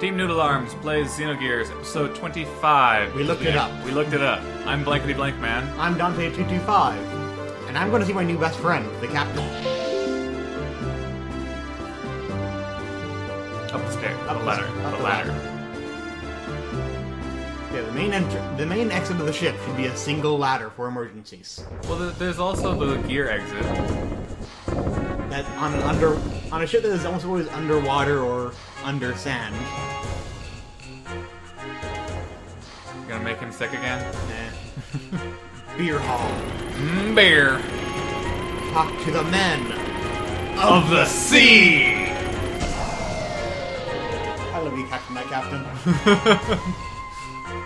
Team Noodle Arms plays Xenogears, episode 25. We looked it up. We looked it up. I'm Blankety Blank Man. I'm Dante225, and I'm going to see my new best friend, the captain. Up the stairs. Up the ladder. up The the ladder. Yeah, the main exit of the ship should be a single ladder for emergencies. Well, there's also the gear exit. That on a ship that is almost always underwater or under sand. You gonna make him sick again? Nah. Beer hall. Beer. Talk to the men Of the sea! I love you, Captain, my captain.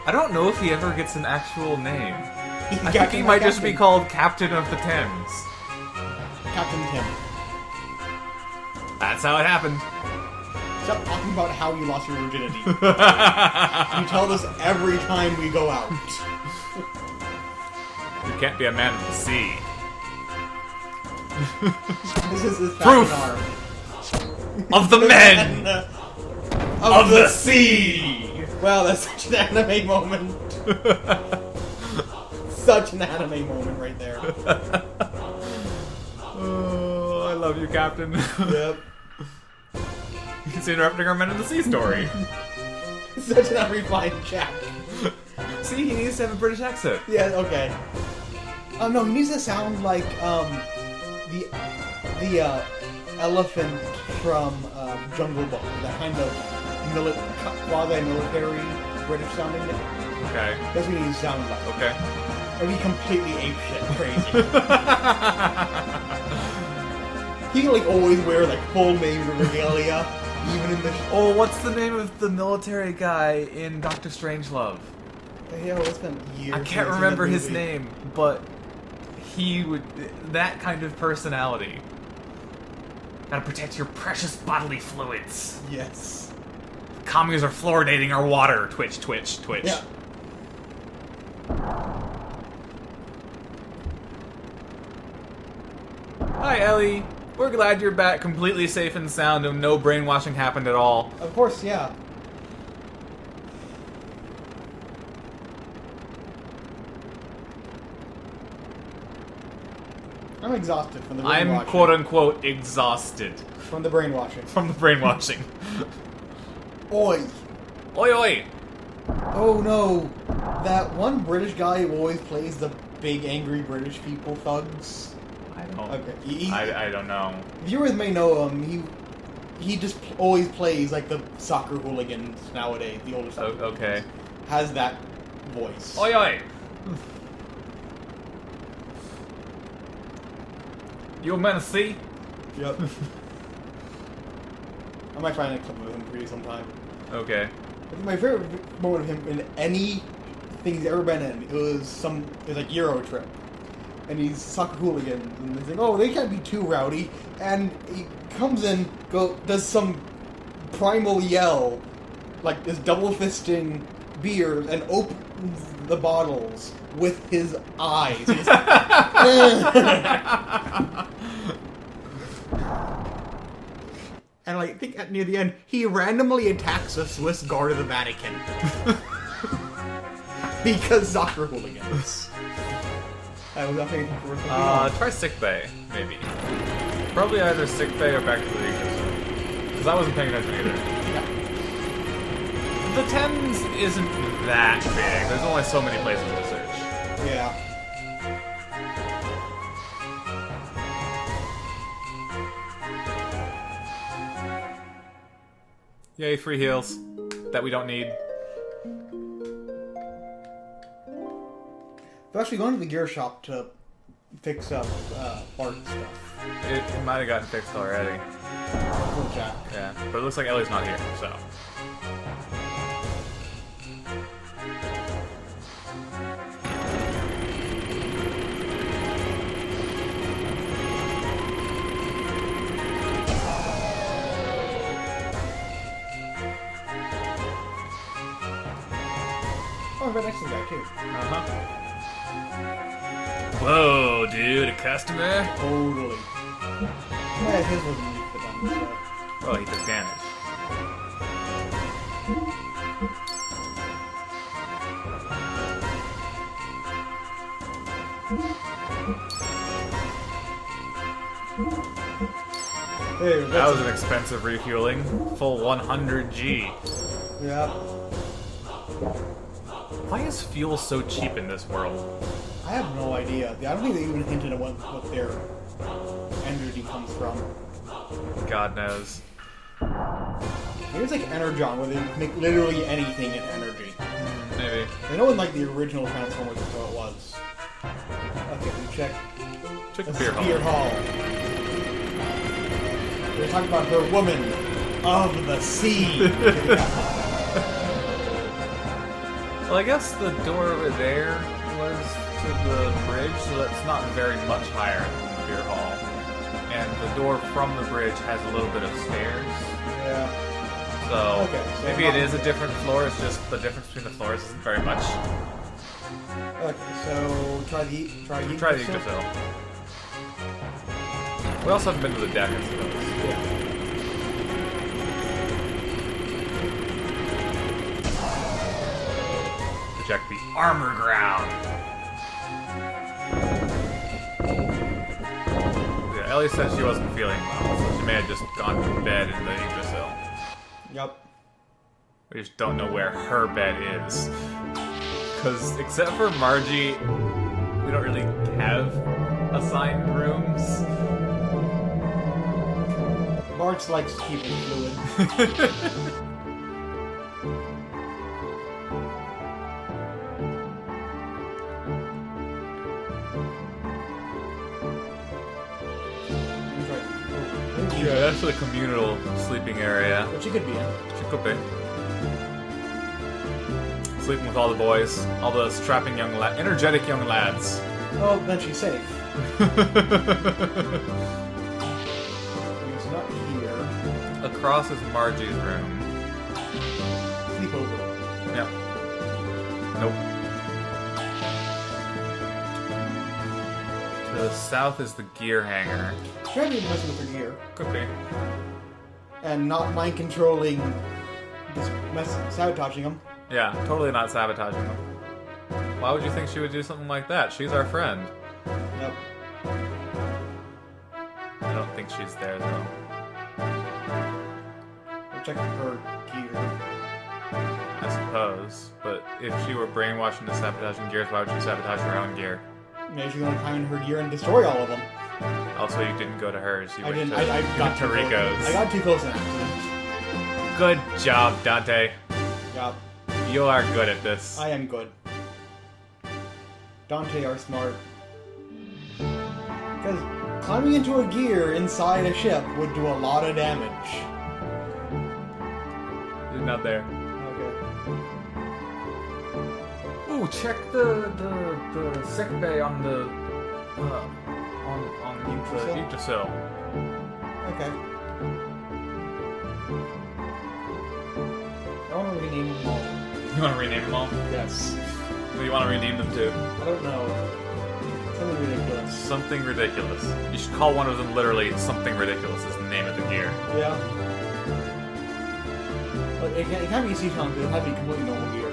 I don't know if he ever gets an actual name. I think Captain, he my might just be captain. called Captain of the Thames. Captain Tim. That's how it happened. Stop talking about how you lost your virginity. You tell us every time we go out. You can't be a man of the sea. This is his Proof. arm. Of the men of the sea! Well, that's such an anime moment. Such an anime moment right there. Oh, I love you, Captain. Yep. He's interrupting our Men of the Sea story. Such an unrefined chap. See, he needs to have a British accent. Yeah, okay. No, he needs to sound like, the elephant from, Jungle Book. That kind of quasi-military British sounding. Okay. That's what he needs to sound like. Okay. Or be completely apeshit crazy. He can, like, always wear, like, full name regalia, even in the Oh, what's the name of the military guy in Doctor Strangelove? Yeah, it's been years. I since can't I've seen remember that his movie. name, but he would... that kind of personality. Gotta protect your precious bodily fluids. Yes. Commies are fluoridating our water. Twitch, twitch, twitch. Yeah. Hi, Elly. We're glad you're back completely safe and sound and no brainwashing happened at all. Of course, yeah. I'm exhausted from the brainwashing. I'm quote-unquote exhausted From the brainwashing. from the brainwashing. Oi! Oi, oi! Oh no! That one British guy who always plays the big angry British people thugs. I don't... Okay. I don't know. Viewers may know him. He just always plays like the soccer hooligans nowadays. The older soccer hooligans. Okay. Has that voice. Oi, oi! You men see? Yep. I might find a clip of him for you sometime. Okay. I think my favorite moment of him in any thing he's ever been in, it was like Euro Trip. And he's soccer hooligans, and he's like, oh, they can't be too rowdy. And he comes in, does some primal yell, like this double-fisting beer, and opens the bottles with his eyes. And he's like, and like, I think near the end, he randomly attacks a Swiss guard of the Vatican. Because soccer hooligans. I was nothing for Try sick bay, maybe. Probably either sick bay or back to the ecosystem. Because I wasn't paying attention either. Yeah. The Thames isn't that big. There's only so many places to search. Yeah. Yay, free heals. That we don't need. I'm actually going to the gear shop to fix up Bart stuff. It might have gotten fixed already. Little Jack. Yeah. But it looks like Ellie's not here, so. Oh, I've got next to the guy too. Uh-huh. Whoa, dude, a customer? Totally. Yeah, his wasn't weak for them, so. Oh, he took damage. Hey, That was an expensive refueling. Full 100G. Yeah. Why is fuel so cheap in this world? I have no idea. I don't think they even hinted at what their energy comes from. God knows. Maybe it's like Energon, where they make literally anything in energy. Maybe. I know in like the original Transformers that's how it was. Okay, we check. Check the The beer hall. We're talking about her woman of the sea. Well, I guess the door over there was to the bridge, so that's not very much higher than the beer hall. And the door from the bridge has a little bit of stairs. Yeah. So, Okay, so maybe it is a different floor, it's just the difference between the floors isn't very much. Okay, so try the Yggdrasil. We also haven't been to the deck, I suppose. Yeah. To check the armor ground. Yeah, Elly said she wasn't feeling well, so she may have just gone to bed in the Yggdrasil. Yep. We just don't know where her bed is. Because except for Margie, we don't really have assigned rooms. Marge likes keeping fluid. Yeah, that's the communal sleeping area. Which she could be in. She could be. Sleeping with all the boys, all the strapping young energetic young lads. Oh, then she's safe. It's not here. Across is Margie's room. Sleepover. Yep. Nope. To the south is the gear hangar. She might be messing with her gear. Could be. And not mind controlling, just sabotaging them. Yeah, totally not sabotaging them. Why would you think she would do something like that? She's our friend. Yep. I don't think she's there, though. We're checking her gear. I suppose. But if she were brainwashed into sabotaging gears, why would she sabotage her own gear? Maybe she's gonna climb in her gear and destroy all of them. Also, you didn't go to hers. You I went didn't. to, I got to too close. Rico's. I got too close in accident. Good job, Dante. Yep. You are good at this. I am good. Dante are smart. Because climbing into a gear inside a ship would do a lot of damage. He's not there. Okay. Ooh, check the sick bay on the Yggdrasil? Yggdrasil. Okay. I want to rename them all. You want to rename them all? Yes. What do you want to rename them to? I don't know. Something ridiculous. Something ridiculous. You should call one of them literally Something Ridiculous is the name of the gear. Yeah. But it can't be Seashon because it has to be completely normal gear.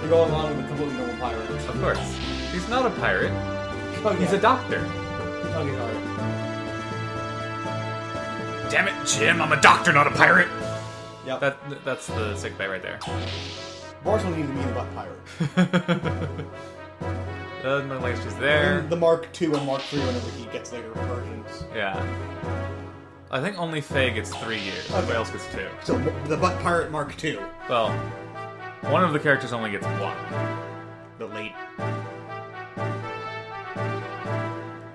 You're going along with a completely normal pirate. Of course. He's not a pirate. Oh, He's yeah. a doctor. Okay, sorry. Damn it, Jim, I'm a doctor, not a pirate! Yep. That's the sick bay right there. Boris will need to be the butt pirate. Doesn't look like she's there. And the Mark II and Mark III whenever he gets later versions. Yeah. I think only Faye gets 3 years. Everybody else gets 2. So, the butt pirate Mark II. Well, one of the characters only gets 1. The late.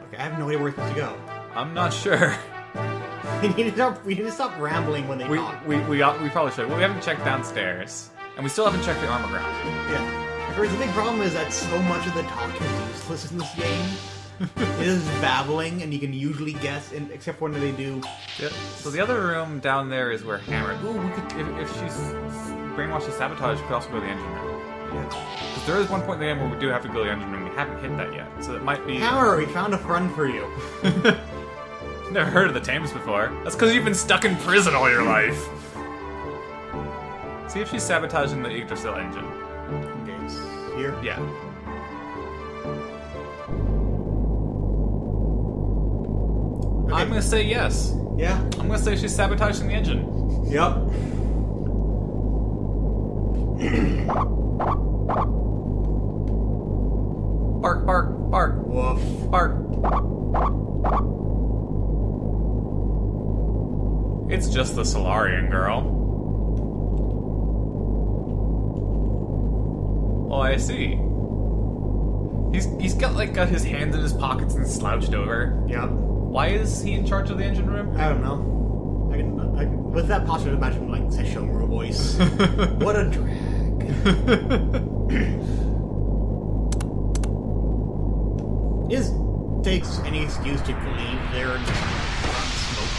Okay, I have no idea where we're supposed to go. I'm not sure. We need to stop rambling when they talk. We probably should. Well, we haven't checked downstairs. And we still haven't checked the armor ground. Yeah. Of course, the big problem is that so much of the talk is useless in this game. It is babbling, and you can usually guess, except for when they do. Yep. So the other room down there is where Hammer... Ooh, we could... If she's brainwashed to sabotage, we could also go to the engine room. Yeah. Because there is one point in the game where we do have to go to the engine room. We haven't hit that yet. So it might be... Hammer, we found a friend for you. Never heard of the Thames before. That's because you've been stuck in prison all your life. See if she's sabotaging the Yggdrasil engine. Okay, it's here. Yeah. Okay. I'm gonna say yes. Yeah. I'm gonna say she's sabotaging the engine. Yep. Bark, bark, bark, Woof. bark. It's just the Solarian girl. Oh, I see. He's got his hands in his pockets and slouched over. Yep. Why is he in charge of the engine room? I don't know. I can with that posture, imagine like a Shomer voice. What a drag. He just takes any excuse to leave there and just smoke.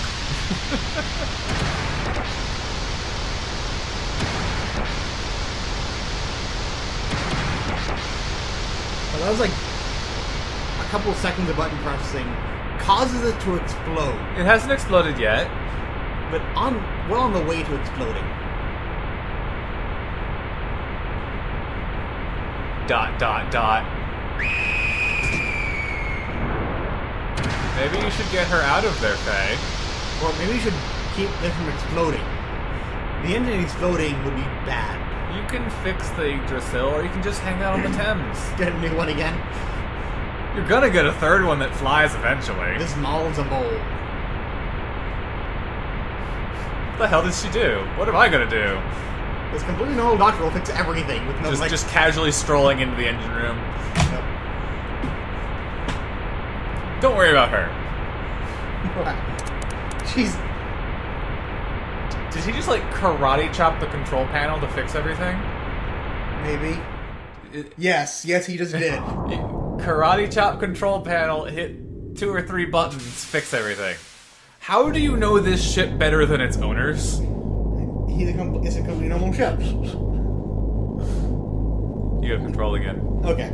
Well, that was like a couple of seconds of button pressing causes it to explode, It hasn't exploded yet. but well on the way to exploding. Dot, dot, dot. Maybe you should get her out of there, Faye. Or maybe you should keep it from exploding. The engine exploding would be bad. You can fix the Yggdrasil, or you can just hang out on the Thames. Get a new one again. You're gonna get a third one that flies eventually. This mold's a mole. What the hell did she do? What am I gonna do? This completely normal doctor will fix everything with no Just casually strolling into the engine room. Yep. Don't worry about her. She's. Did he just like karate chop the control panel to fix everything? Maybe. Yes, he just did. Karate chop control panel, hit 2 or 3 buttons, fix everything. How do you know this ship better than its owners? It's a completely normal ship. You have control again. Okay.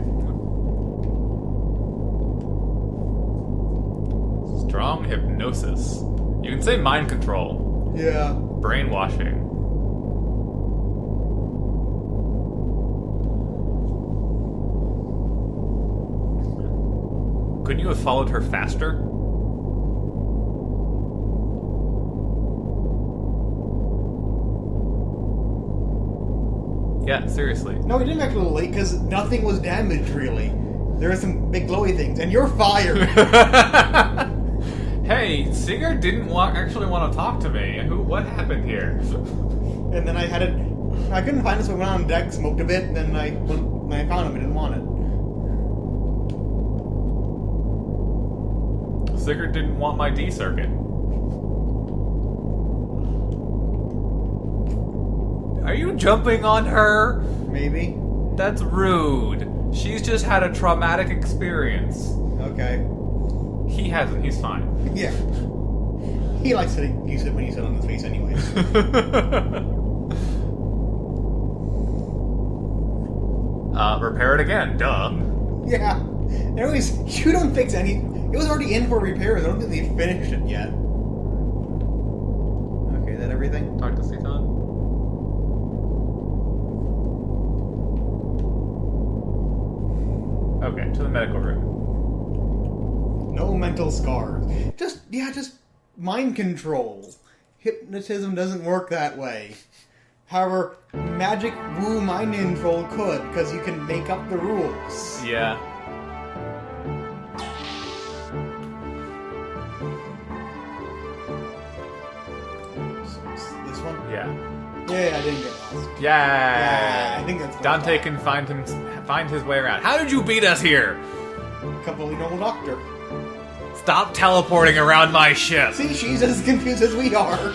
Strong hypnosis. You can say mind control. Yeah. Brainwashing. Couldn't you have followed her faster? Yeah, seriously. No, we didn't act a little late because nothing was damaged really. There were some big glowy things, and you're fired. Hey, Sigurd didn't actually want to talk to me. What happened here? And then I couldn't find it, so I went on deck, smoked a bit, and then when I found him, I didn't want it. Sigurd didn't want my D circuit. Are you jumping on her? Maybe. That's rude. She's just had a traumatic experience. Okay. He hasn't. He's fine. Yeah. He likes to use it when you sit on his face anyways. Repair it again. Duh. Yeah. Anyways, you don't fix any... It was already in for repairs. I don't think they finished it yet. Okay, is that everything? Talk to Seaton. Okay, to the medical room. No mental scars. Just mind control. Hypnotism doesn't work that way. However, magic woo mind control could, because you can make up the rules. Yeah. This one? Yeah. Yeah, I didn't get lost. Yeah. I think that's what Dante I can find his way around. How did you beat us here? Completely normal doctor. Stop teleporting around my ship. See, she's as confused as we are.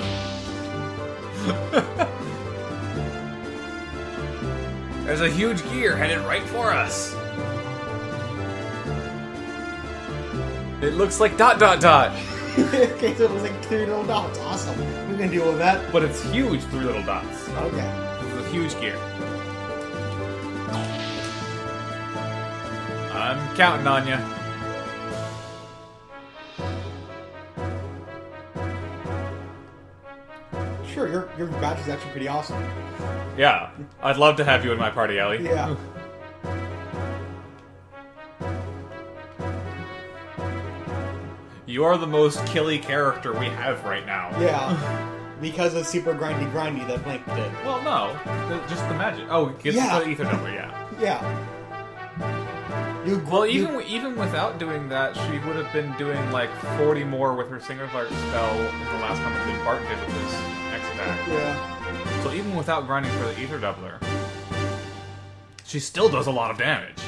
There's a huge gear headed right for us. It looks like ... Okay, so it was like 3 little dots. Awesome. We can deal with that. But it's huge 3 little dots. Okay. This is a huge gear. I'm counting on you. Sure, your badge is actually pretty awesome. Yeah, I'd love to have you in my party, Elly. Yeah. you're the most killy character we have right now. Yeah. Because of super grindy that Blink did. Well, no. Just the magic. Oh, it gets the ether doubler, yeah. Yeah. Even without doing that, she would have been doing like 40 more with her Singer Fire spell in the last time that Bart did with this X attack. Yeah. So even without grinding for the ether doubler, she still does a lot of damage.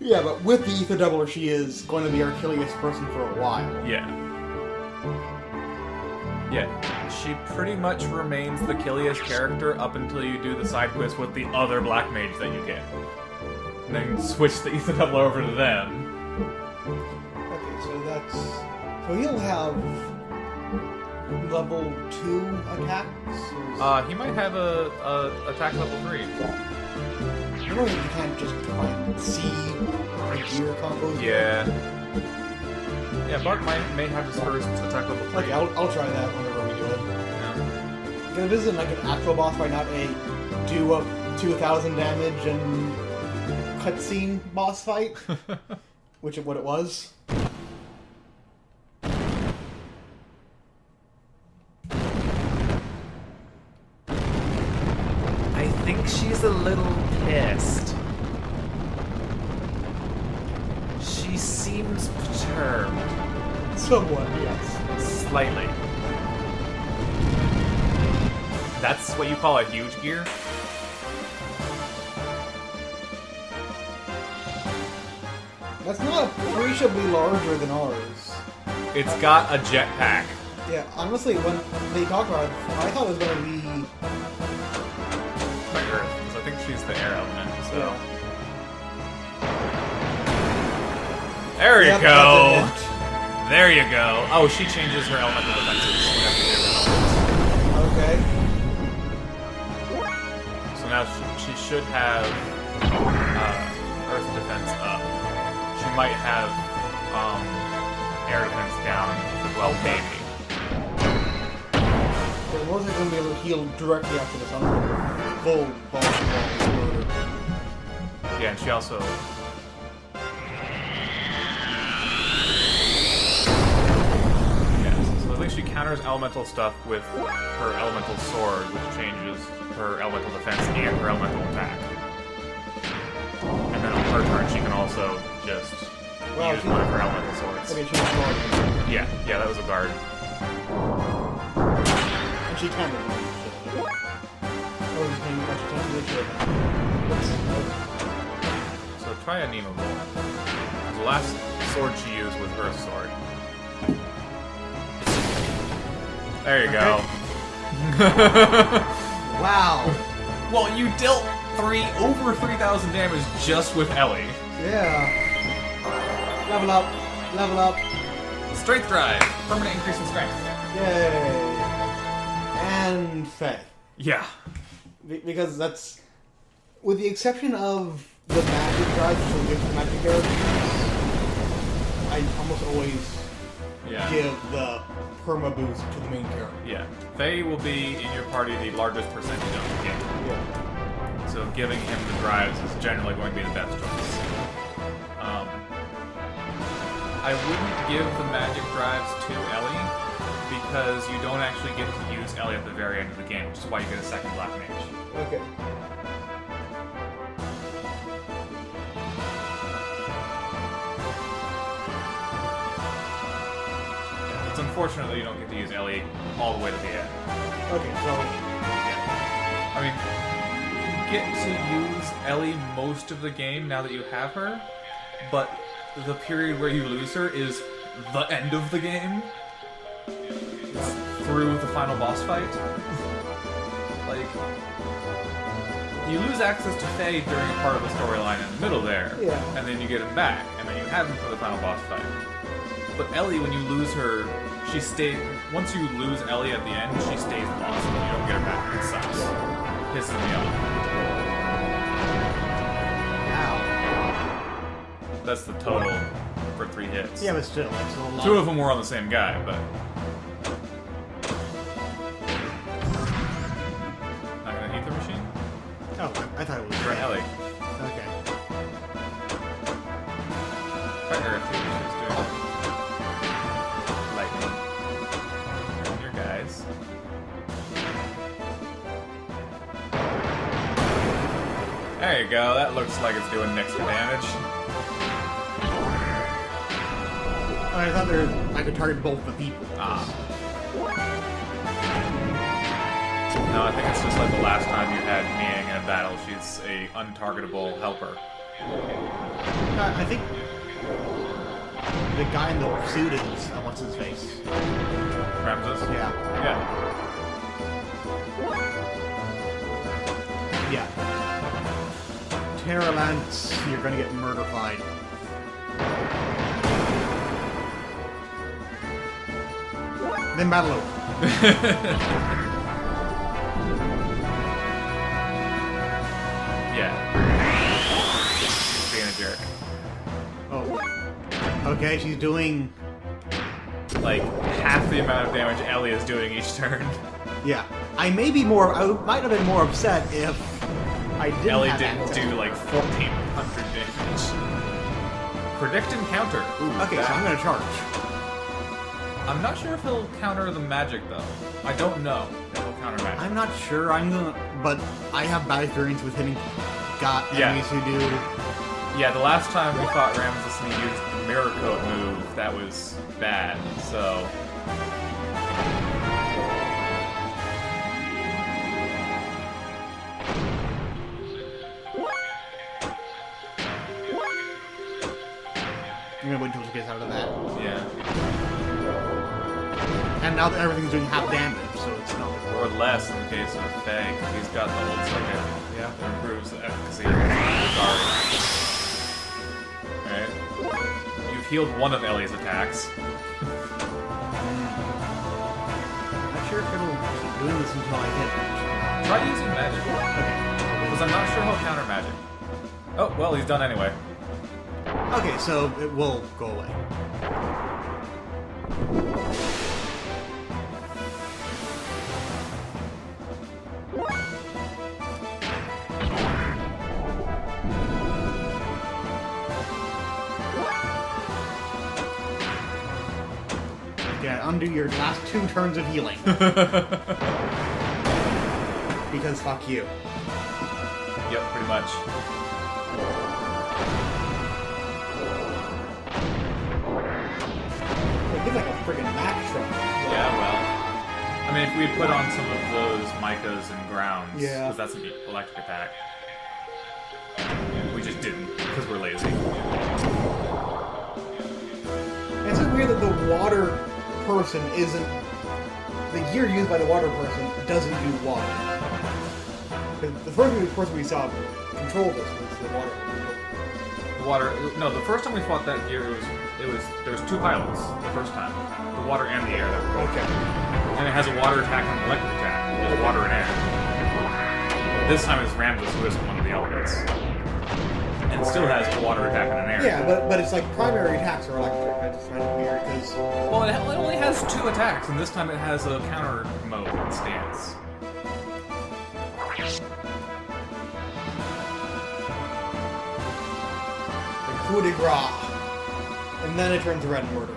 Yeah, but with the ether doubler, she is going to be our killiest person for a while. Yeah. Yeah. She pretty much remains the killiest character up until you do the side quest with the other black mage that you get. And then switch the ether doubler over to them. Okay, so he'll have level 2 attacks? He might have a attack level 3. I don't think you can't just see gear combos. Yeah. Yeah, Bart may have his first attack level 3. Okay, I'll try that whenever we do it. Yeah. Because this isn't like an actual boss fight, not a do up 2,000 damage and cutscene boss fight, which is what it was. I think she's a little pissed. She seems perturbed. Somewhat, yes. Slightly. That's what you call a huge gear? That's not appreciably larger than ours. It's got a jetpack. Yeah, honestly, when they talked about it, I thought it was going to be... By Earth, because I think she's the air element, so... Yeah. There you Yep, go! that's a hit. There you go. Oh, she changes her elemental defenses whenever you do her. Okay. So now she should have Earth defense up. She might have air defense down. Well, maybe. So most likely going to be able to heal directly after this on full boss murder. Yeah, and she also... Yes, so I think she counters elemental stuff with her elemental sword, which changes her elemental defense and her elemental attack. And then on her turn, she can also just use one of her elemental swords. Okay, she's smart. Yeah, that was a guard. And she can do it. So try a Nemo roll. The last sword she used was Earth sword. There you go. Wow. Well, you dealt over 3,000 damage just with Elly. Yeah. Level up. Level up. Strength drive. Permanent increase in strength. Yay. And Faye. Yeah. Because that's... With the exception of the magic drive, which will give the magic characters, I almost always give the perma boost to the main character. Yeah. Faye will be in your party the largest percentage of the game. Yeah. So giving him the drives is generally going to be the best choice. I wouldn't give the magic drives to Elly because you don't actually get to use Elly at the very end of the game, which is why you get a second black mage. Okay. Yeah, it's unfortunate that you don't get to use Elly all the way to the end. Okay, so... Yeah. I mean, you get to use Elly most of the game now that you have her, but the period where you lose her is the end of the game. It's through the final boss fight. Like, you lose access to Faye during a part of the storyline in the middle there, and then you get him back, and then you have him for the final boss fight. But Elly, when you lose her, she stays... Once you lose Elly at the end, she stays lost, and you don't get her back. It sucks. Pisses me off. That's the total for 3 hits. Yeah, but still, it's a lot. 2 of them were on the same guy, but... Not gonna ether machine? Oh, I thought it was For Elly. Okay. Right, or if he was just doing There you go. That looks like it's doing extra damage. I thought I could target both the people. Ah. No, I think it's just like the last time you had Miang in a battle. She's a untargetable helper. I think the guy in the suit is what's his face? Ramses? Yeah. Yeah. Yeah. Terra Lance, you're gonna get murderfied. Then battle over. Yeah. Being a jerk. Oh. Okay, she's doing... Like, half the amount of damage Elly is doing each turn. Yeah. I might have been more upset if I didn't Elly have didn't access. do like 1,400 damage. Predict and counter. Ooh, Okay, so I'm gonna charge. I'm not sure if he'll counter the magic though. I don't know if he'll counter magic. I'm not sure. But I have bad experience with hitting enemies who do. Yeah, the last time we fought Ramses and he used the mirror coat move, that was bad. So. I'm gonna wait until she gets out of that. Yeah. And now that everything's doing half damage, so it's not like Or less in the case of Faye, because he's got the old circuit. Yeah. That improves the efficacy of the guard. Alright. You've healed one of Elly's attacks. Not sure if it'll keep doing this until I hit it. Try using magic. Okay. Because I'm not sure he'll counter magic. Oh, well, he's done anyway. Okay, so it will go away. Yeah, undo your last 2 turns of healing. Because fuck you. Yep, pretty much. It's like a friggin' Max truck. Yeah, well. I mean, if we put on some of those micas and grounds, Yeah. because that's an electric attack. We just didn't, because we're lazy. It's so weird that the water person isn't... The gear used by the water person doesn't do water. 'Cause the first person we saw control this was the water. No, the first time we fought that gear, there was 2 pilots the first time. The water and the air that were both. Okay. And it has a water attack and an electric attack. There's water and air. This time it's Ramses who isn't one of the elements. And it still has a water attack and an air. Yeah, but it's like primary attacks are electric. I just find it weird because... Well, it only has 2 attacks, and this time it has a counter mode stance. coup de grace. And then it turns red murder.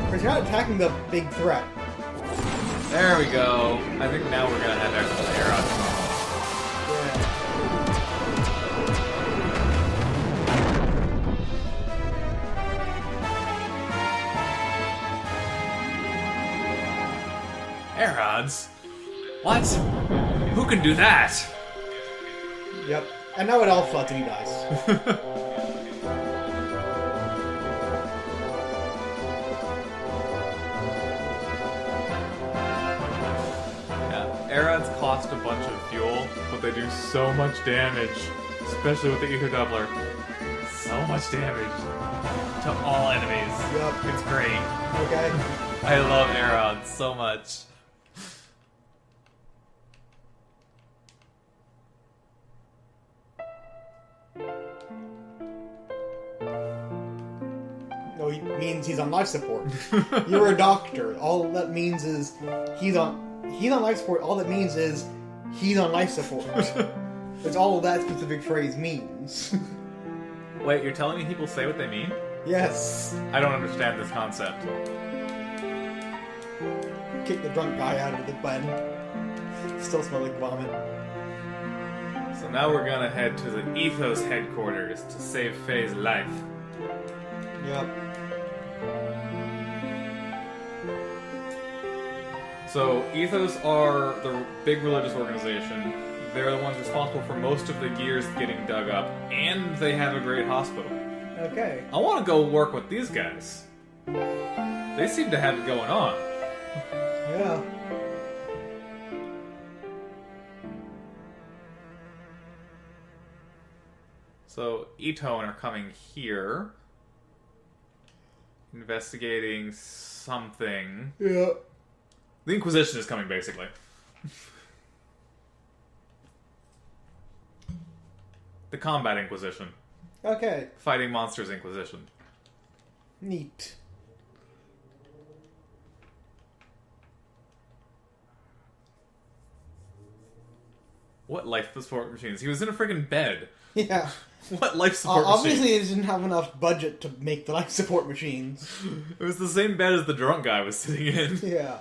Because you're not attacking the big threat. There we go. I think now we're gonna have extra air on. Air odds? What? Who can do that? Yep. And now it all floods and he dies. Yeah, air odds cost a bunch of fuel, but they do so much damage, especially with the ether doubler. So much damage to all enemies. Yep. It's great. Okay. I love air odds so much. No, he means he's on life support. You're a doctor. All that means is he's on life support. All that means is he's on life support. That's all that specific phrase means. Wait, you're telling me people say what they mean? Yes. I don't understand this concept. Kick the drunk guy out of the bed. Still smell like vomit. So now we're gonna head to the Ethos headquarters to save Faye's life. Yep. So Ethos are the big religious organization. They're the ones responsible for most of the gears getting dug up, and they have a great hospital. Okay. I want to go work with these guys. They seem to have it going on. Yeah. So Etone are coming here, investigating something. Yeah. The Inquisition is coming, basically. The Combat Inquisition. Okay. Fighting Monsters Inquisition. Neat. What life support machines? He was in a friggin' bed. Yeah. What life support Obviously, machines? they didn't have enough budget to make the life support machines. It was the same bed as the drunk guy was sitting in. Yeah.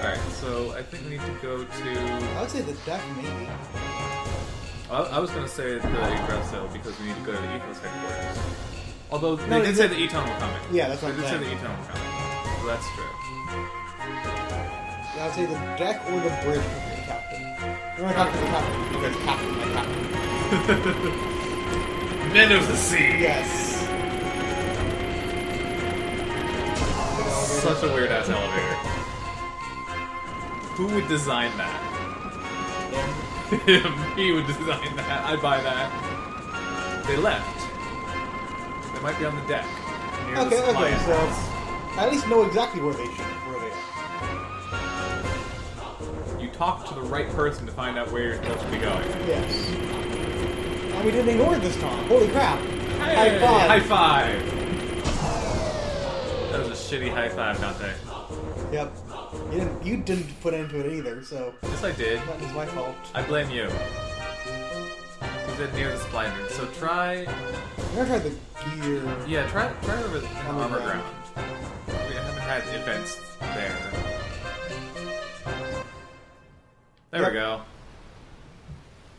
Alright, so I think we need to go to... I would say the deck, maybe. I was going to say the egress cell because we need to go to the Ethos headquarters. Although they No, did say the Etone were coming. Yeah, that's what They I'm did say saying. the Etone were coming. So that's true. Yeah, I would say the deck or the bridge would be the captain. We're going to talk to the captain because captain, my captain. Men of the Sea! Yes. Such a weird ass elevator. Who would design that? Him. He would design that. I'd buy that. They left. They might be on the deck. Near the Okay, supply so entrance. I at least know exactly where they are. You talk to the right person to find out where you're supposed to be going. Yes. And we didn't ignore it this time. Holy crap. Hey, High five. High five! That was a shitty high five, Dante. Yep. You didn't put into it either, so Yes, I did. that is my fault. I blame you. You said near the supply entrance, so try... I'm gonna try the gear. Yeah, try over in Armor Armor Ground. Ground. We haven't had events there. There Yep. we go.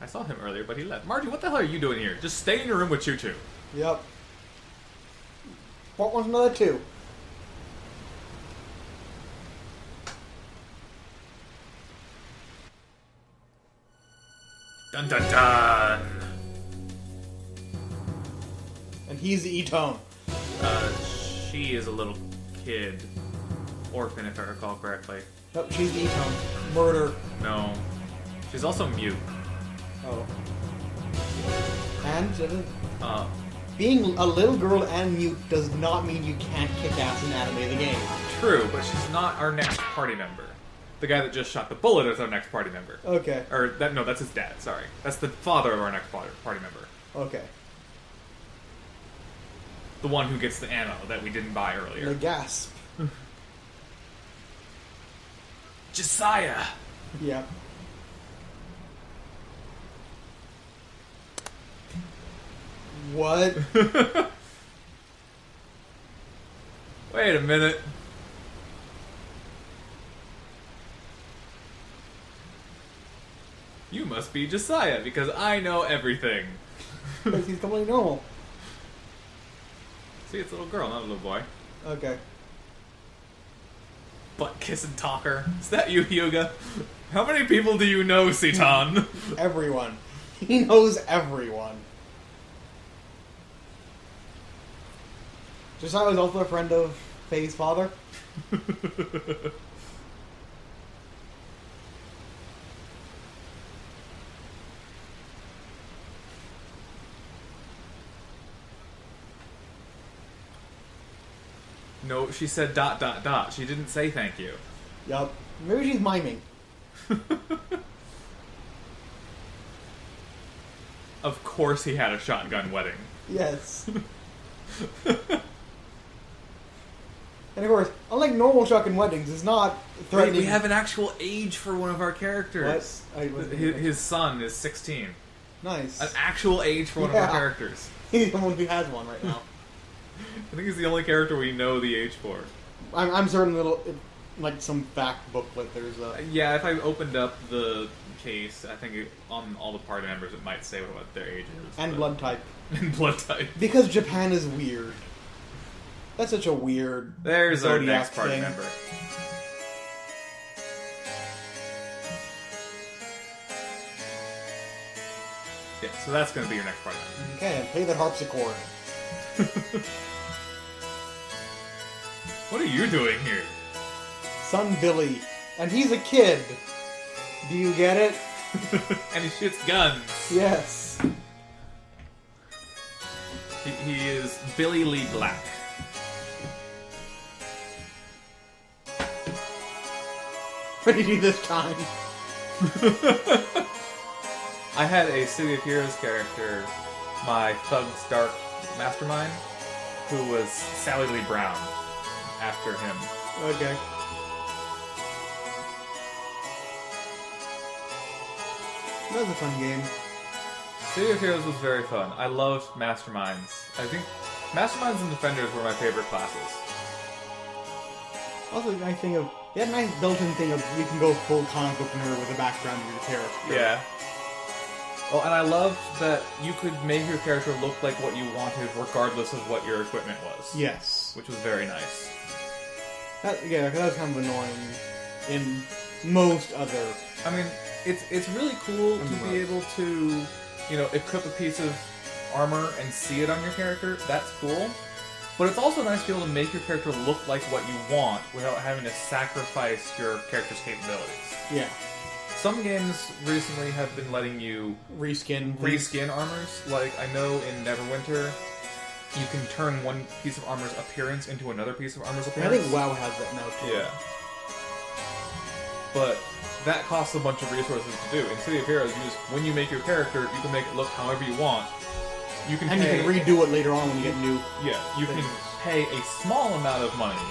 I saw him earlier, but he left. Margie, what the hell are you doing here? Just stay in your room with you two. Yep. What was another two? Dun dun dun! And he's the E-Tone. She is a little kid. Orphan, if I recall correctly. Nope, she's the E-Tone. Murder. No. She's also mute. Oh. And Uh, being a little girl and mute does not mean you can't kick ass in Anime the game. true, but she's not our next party member. The guy that just shot the bullet is our next party member. Okay. Or, no, that's his dad, sorry. That's the father of our next party member. Okay. The one who gets the ammo that we didn't buy earlier. The gasp. Josiah! Yep. What? Wait a minute. You must be Josiah, because I know everything. He's completely normal. See, it's a little girl, not a little boy. Okay. Butt kissing talker. Is that you, Hyuga? How many people do you know, Citan? Everyone. He knows everyone. Josiah was also a friend of Faye's father. No, she said ... She didn't say thank you. Yup. Maybe she's miming. Of course he had a shotgun wedding. Yes. And of course, unlike normal shotgun weddings, it's not threatening. We have an actual age for one of our characters. What? His son is 16. Nice. An actual age for one of our characters. He's the one who has one right now. I think he's the only character we know the age for. I'm certain like some fact booklet. There's a Yeah, if I opened up the case, I think on all the party members it might say what their age is. and blood type. And blood type. Because Japan is weird. That's such a weird. There's our Zodiac next party thing. member. Yeah, so that's going to be your next party member. Okay, play that harpsichord. What are you doing here? Son Billy, and he's a kid. Do you get it? And he shoots guns. Yes. He is Billy Lee Black. What did you do this time? I had a City of Heroes character, my Thug's Dark Mastermind, who was Sally Lee Brown, after him. Okay. That was a fun game. City of Heroes was very fun. I loved Masterminds. I think Masterminds and Defenders were my favorite classes. Also, a nice thing of they had a nice built-in thing of you can go full comic book nerd with the background of your character. Yeah. Well, and I loved that you could make your character look like what you wanted, regardless of what your equipment was. Yes. Which was very nice. That was kind of annoying in most other. I mean, it's really cool to be able to, equip a piece of armor and see it on your character. That's cool. But it's also nice to be able to make your character look like what you want without having to sacrifice your character's capabilities. Yeah. Some games recently have been letting you reskin armors. Like, I know in Neverwinter, you can turn one piece of armor's appearance into another piece of armor's appearance. I think WoW has that now, too. Yeah. But that costs a bunch of resources to do. In City of Heroes, when you make your character, you can make it look however you want. You can you can redo it later on when you get new. Yeah, you can pay a small amount of money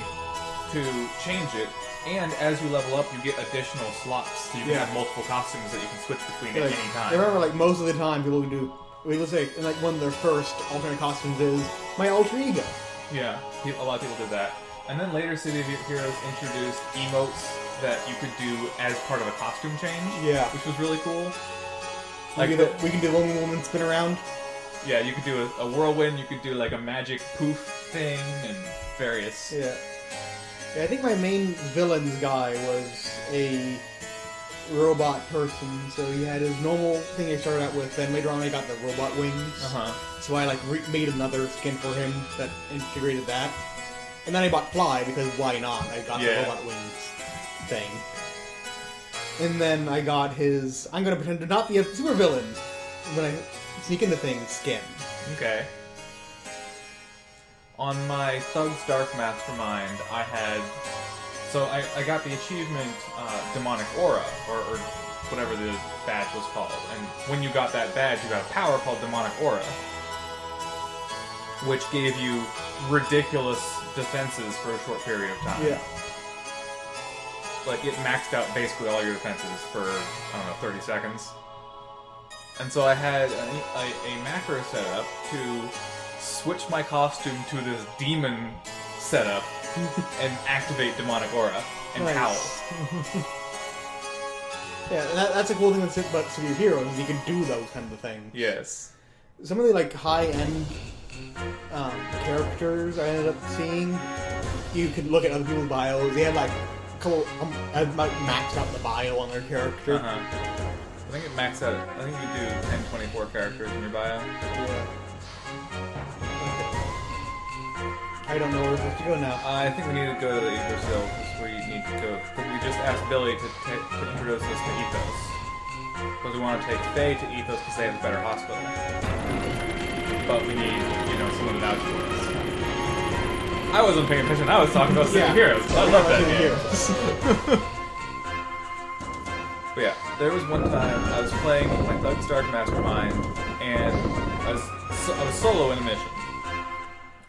to change it, and as you level up, you get additional slots, so you can have multiple costumes that you can switch between at any time. I remember, most of the time, people would do. Let's say, one of their first alternate costumes is my alter ego. Yeah, a lot of people did that. And then later, City of Heroes introduced emotes that you could do as part of a costume change. Yeah. Which was really cool. We can do Lonely Woman spin around. Yeah, you could do a whirlwind, you could do a magic poof thing, and various... Yeah, I think my main villains guy was a robot person, so he had his normal thing he started out with, then later on he got the robot wings. So I made another skin for him that integrated that. And then I bought Fly, because why not? I got the robot wings thing. And then I got his I'm gonna pretend to not be a supervillain when I sneak into things skin. Okay. On my Thug's Dark Mastermind, I had... So I got the achievement Demonic Aura, or whatever the badge was called. And when you got that badge, you got a power called Demonic Aura, which gave you ridiculous defenses for a short period of time. Yeah. It maxed out basically all your defenses for, 30 seconds. And so I had a macro set up to switch my costume to this demon setup and activate Demonic Aura and howl. Yeah, that's a cool thing about City of Heroes, is you can do those kinds of things. Yes. Some of the high-end characters I ended up seeing, you could look at other people's bios. They had a couple, maxed out the bio on their character. I think it maxed out. I think you do 1024 characters in your bio. Yeah. I don't know where we're supposed to go now. I think we need to go to the Ethos Hill, because we need to go. Because we just asked Billy to introduce us to Ethos. Because we want to take Faye to Ethos because they have a better hospital. But we need, someone to vouch for us. I wasn't paying attention. I was talking about City of Heroes. I love that game. But yeah, there was one time I was playing my Thug's Dark Mastermind, and I was solo in a mission.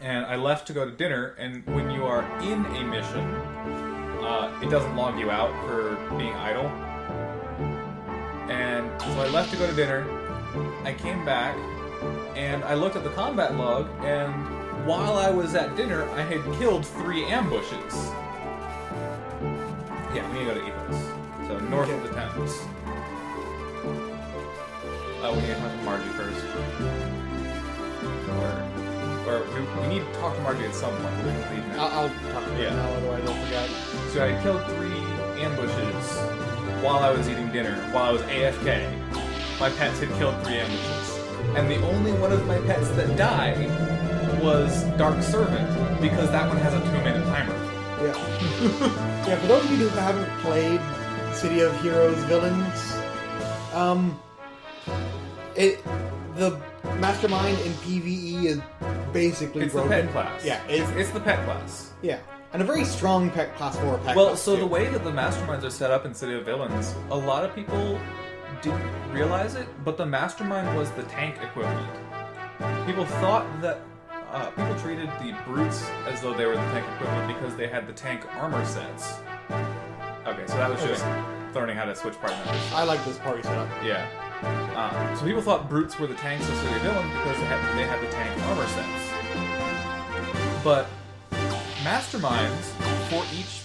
And I left to go to dinner, and when you are in a mission, it doesn't log you out for being idle. And so I left to go to dinner, I came back, and I looked at the combat log, and while I was at dinner, I had killed 3 ambushes. Yeah, we need to go to Ethos. So north of the Thames. Oh, we need to talk to Margie first. Or we need to talk to Margie at some point. We can leave now. I'll talk to you now, otherwise I'll forget. So I killed 3 ambushes while I was eating dinner, while I was AFK. My pets had killed 3 ambushes. And the only one of my pets that died was Dark Servant, because that one has a 2-minute timer. Yeah. Yeah, for those of you who haven't played City of Heroes Villains, the Mastermind in PvE is basically It's broken. the pet class. Yeah, it's the pet class. Yeah, and a very strong pet class for a pet Well, class, so too. the way that the Masterminds are set up in City of Villains, a lot of people didn't realize it, but the Mastermind was the tank equivalent. People thought that people treated the brutes as though they were the tank equivalent because they had the tank armor sets. Okay, so that was just learning how to switch party members. I like this party setup. Yeah. So people thought brutes were the tanks of City of Villains because they had the tank armor sets. But Masterminds, for each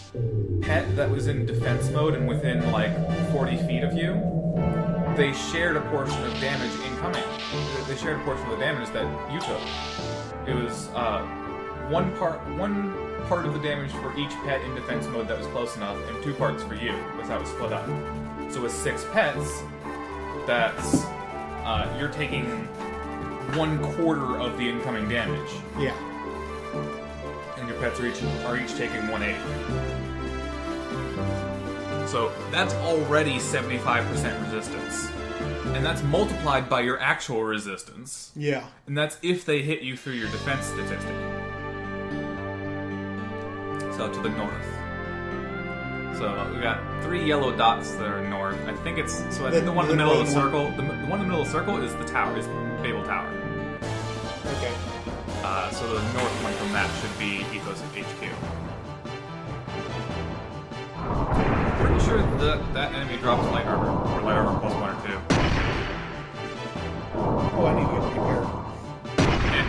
pet that was in defense mode and within like 40 feet of you, they shared a portion of damage incoming. They shared a portion of the damage that you took. It was one part of the damage for each pet in defense mode that was close enough, and 2 parts for you. Was how it was split up. So with 6 pets, that's you're taking 1/4 of the incoming damage, Yeah. and your pets are each taking 1/8. So that's already 75% resistance. And that's multiplied by your actual resistance. Yeah. And that's if they hit you through your defense statistic. So to the north. So we got 3 yellow dots that are north. I think it's... So I think the one in the middle of the circle... The one in the middle of the circle is the tower, is Babel Tower. Okay. So the north one from that should be Ethos HQ. Pretty sure that enemy drops light armor, or light armor plus 1 or 2. Oh, I need to get prepared. And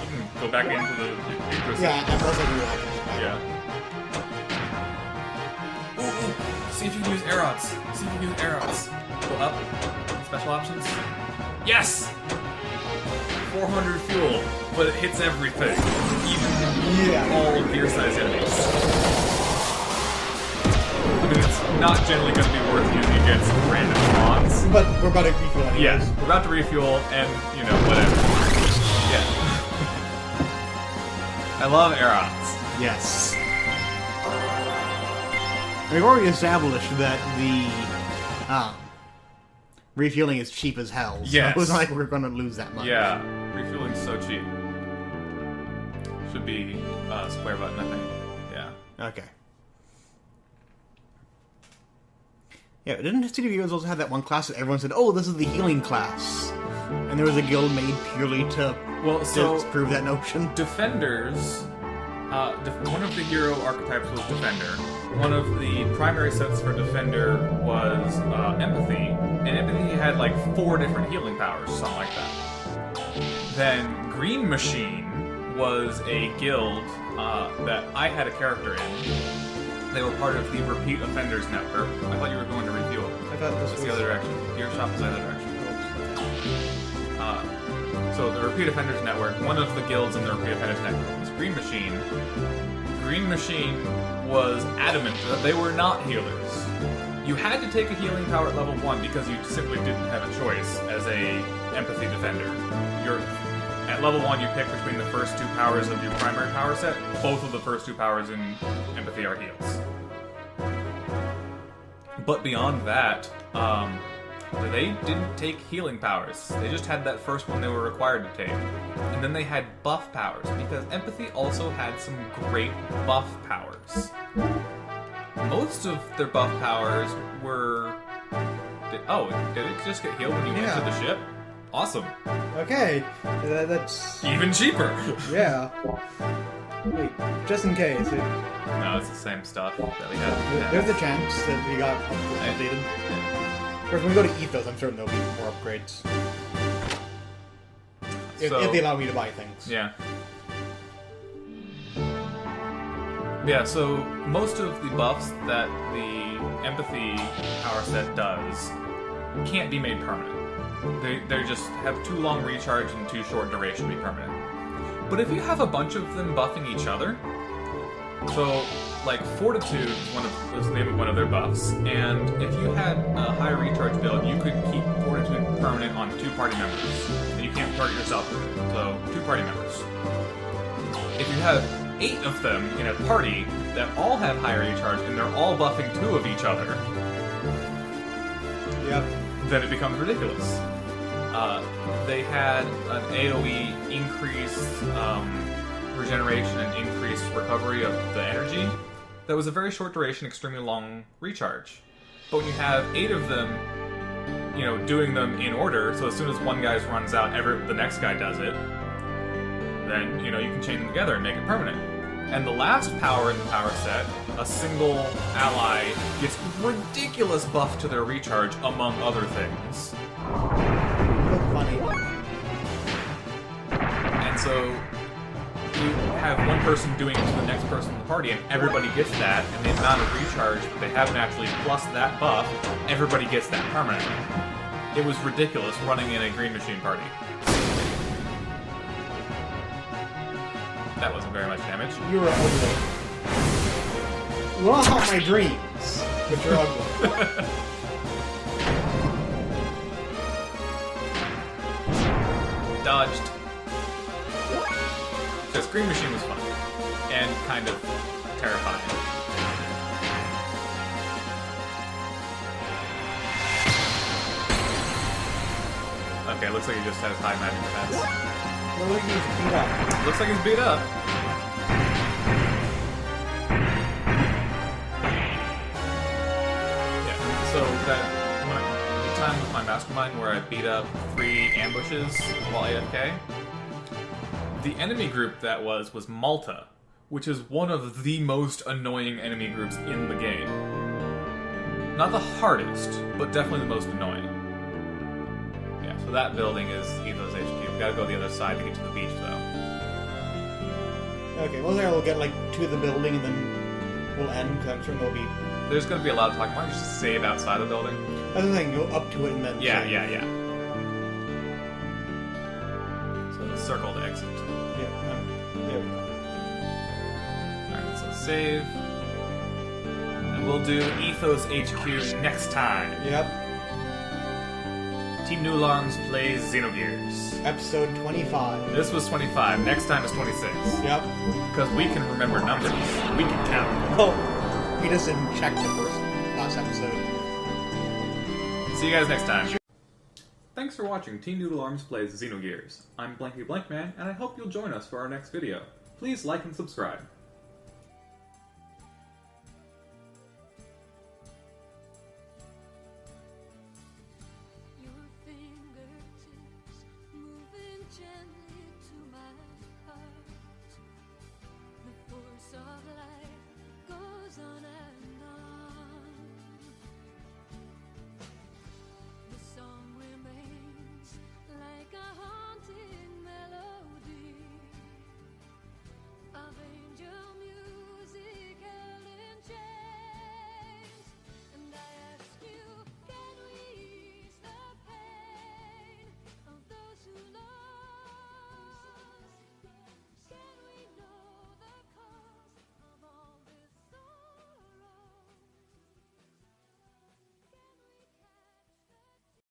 you can go back into the Ethos. Yeah, and plus I do that. Yeah. Ooh, see if you can use arrows. See if you can use arrows. Go up. Special options. Yes! 400 fuel, but it hits everything. Even all of your size enemies. I mean, it's not generally going to be worth using against random spawns. But we're about to refuel anyways. Yeah, we're about to refuel, and, you know, whatever. Yeah. I love arrows. Yes. We've already established that the refueling is cheap as hell. So Yes. it was like we're going to lose that much. Yeah, refueling's so cheap. Should be square button, I think. Yeah. Okay. Yeah, didn't City of Heroes also have that one class that everyone said, oh, this is the healing class? And there was a guild made purely to disprove that notion? Defenders, one of the hero archetypes was Defender. One of the primary sets for Defender was Empathy. And Empathy had like 4 different healing powers, something like that. Then Green Machine was a guild that I had a character in. They were part of the Repeat Offenders Network. I thought you were going to refuel. I thought this was the other direction. Gear shop is the other direction. So the Repeat Offenders Network, one of the guilds in the Repeat Offenders Network was Green Machine. Green Machine was adamant that they were not healers. You had to take a healing power at level 1 because you simply didn't have a choice as a Empathy Defender. At level 1, you pick between the first 2 powers of your primary power set. Both of the first 2 powers in Empathy are heals. But beyond that, they didn't take healing powers. They just had that first one they were required to take. And then they had buff powers, because Empathy also had some great buff powers. Most of their buff powers were... Did it just get healed when you went to the ship? Awesome. Okay, that's... Even cheaper! Yeah. Wait, just in case. No, it's the same stuff that we had. There's a chance that we got updated. Of course, when we go to Ethos, I'm certain there'll be more upgrades. If they allow me to buy things. Yeah. Yeah, so most of the buffs that the empathy power set does can't be made permanent. They just have too long recharge and too short duration to be permanent. But if you have a bunch of them buffing each other, so like Fortitude is the name of one of their buffs, and if you had a high recharge build, you could keep Fortitude permanent on 2 party members, and you can't target yourself with it. So 2 party members. If you have 8 of them in a party that all have high recharge and they're all buffing 2 of each other, Yep. then it becomes ridiculous. They had an AoE increased regeneration and increased recovery of the energy. That was a very short duration, extremely long recharge. But when you have 8 of them, doing them in order, so as soon as one guy's runs out, the next guy does it, then, you can chain them together and make it permanent. And the last power in the power set, a single ally gets ridiculous buff to their recharge, among other things. Look funny. And so you have one person doing it to the next person in the party, and everybody gets that, and the amount of recharge that they have naturally plus that buff, everybody gets that permanently. It was ridiculous running in a green machine party. That wasn't very much damage. You were ugly. You want to haunt my dreams, but you're ugly. Dodged. Because Green Machine was fun. And kind of terrifying. Okay, looks like he just has high magic defense. Looks like he's beat up. Looks like he's beat up. Yeah, so the time with my mastermind where I beat up 3 ambushes while AFK, the enemy group that was Malta, which is one of the most annoying enemy groups in the game. Not the hardest, but definitely the most annoying. Yeah, so that building is Ethos HQ. We gotta go the other side to get to the beach, though. Okay, well, we'll get like to the building and then we'll end, because I'm sure there'll be... There's gonna be a lot of talking. Why don't you just save outside the building? I was thinking go up to it and then... Yeah. So the circle to exit. Yeah, there we go. Alright, so save. And we'll do Ethos HQ next time. Yep. Team Noodle Arms plays Xenogears. Episode 25. This was 25. Next time is 26. Yep. Because we can remember numbers. We can count. Oh, he just didn't check the last episode. See you guys next time. Thanks for watching Team Noodle Arms plays Xenogears. I'm Blankety Blankman, and I hope you'll join us for our next video. Please like and subscribe.